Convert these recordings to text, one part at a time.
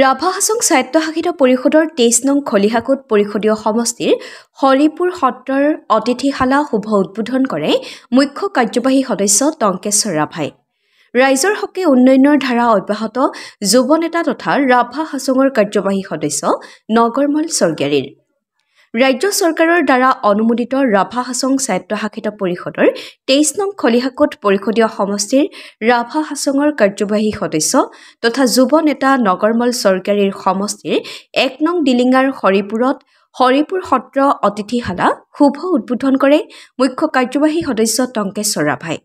ৰাভা হাছং স্বায়ত্তশাসিত পৰিষদৰ ২৩ নং খলিহাকুট পৰিষদীয় সমষ্টিৰ হৰিপুৰ সত্ৰৰ অতিথিশালা শুভ উদ্বোধন কৰে মুখ্য কাৰ্যবাহী সদস্য টংকেশ্বৰ ৰাভাই। ৰাইজৰ হকে উন্নয়নৰ ধাৰা অব্যাহত যুৱ নেতা তথা ৰাভা হাছঙৰ কাৰ্যবাহী সদস্য নগৰমল স্বৰ্গীয়াৰীৰ। ৰাজ্য চৰকাৰৰ দ্বাৰা অনুমোদিত ৰাভা হাছং স্বায়ত্তশাসিত পৰিষদৰ ২৩ নং খলিহাকুট পৰিষদীয় সমষ্টিৰ ৰাভা হাছঙৰ কাৰ্যবাহী সদস্য তথা যুৱ নেতা নগৰমল স্বৰ্গীয়াৰীৰ সমষ্টিৰ ১ নং ডিলিঙাৰ হৰিপুৰত হৰিপুৰ সত্ৰ অতিথিশালা শুভ উদ্বোধন কৰে মুখ্য কাৰ্যবাহী সদস্য টংকেশ্বৰ ৰাভাই।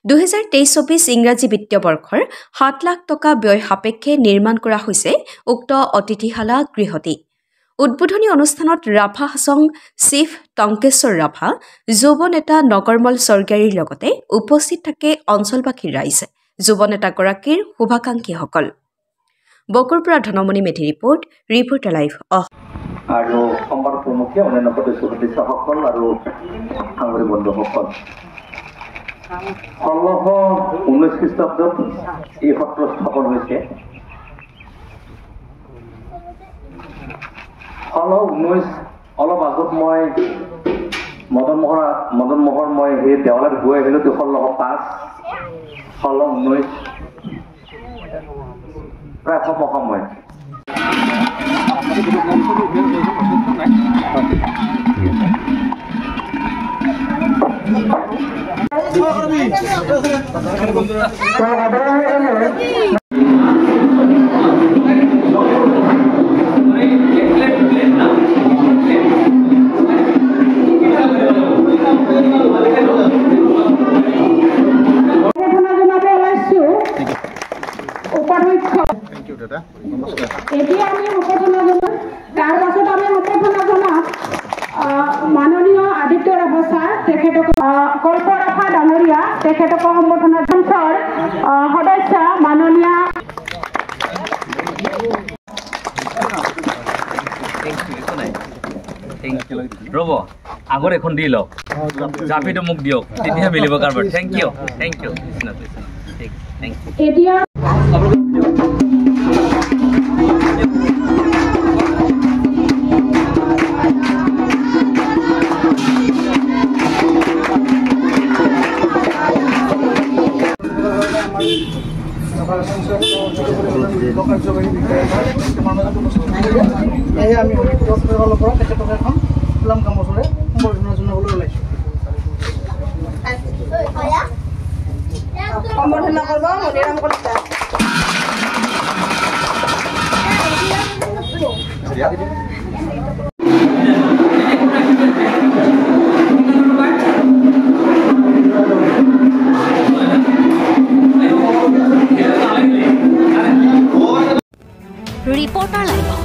২০২৩-২৪ ইংৰাজী বিত্তীয় বৰ্ষৰ ৭ লাখ টকা ব্যয় সাপেক্ষে নিৰ্মাণ কৰা হৈছে উক্ত অতিথিশালা গৃহটি। উদ্বোধনী অনুষ্ঠানত ৰাভা হাছং চিফ টংকেশ্বৰ ৰাভা, যুৱ নেতা নগৰমল স্বৰ্গীয়াৰীৰ লগতে উপস্থিত থাকে অঞ্চলবাসীৰ ৰাইজ, যুৱ নেতাগৰাকীৰ শুভাকাংক্ষীসকল। বকুৰ পৰা Dhanmoni Medhi report, reporter live. আৰু সংবাদ প্ৰমুখে অন্যান্য সদস্যসকল আৰু সাংবাদিক বন্ধুসকল, ১৬১৯ খ্ৰীষ্টাব্দত এই সত্ৰ স্থাপন হৈছে। ১৬-১৯ অলপ আগত মই মদন মোহৰ মই সেই দেৱালত গৈ আহিলোঁ। ১৬০৫, ১৬-১৯ প্ৰায় সময় মাননীয় আদিত্য ৰাভা ছাৰ তেখেতক কল্পৰাভা ডাঙৰীয়া তেখেতক সম্বৰ্ধনা মঞ্চৰ সদস্য মাননীয় ৰ'ব আগত এখন দি লওক, জাপিটো মোক দিয়ক, তেতিয়াহে মিলিব কাৰোবাৰ। Thank you. এতিয়া আমি হৰিপুৰৰ পৰা তেখেতক এখন ফুলাম গামোচাৰে সম্বৰ্ধনা জনাবলৈ ওলাইছোঁ। সম্বৰ্ধনা কৰিব মণিৰাম কলিতা। Reporter live.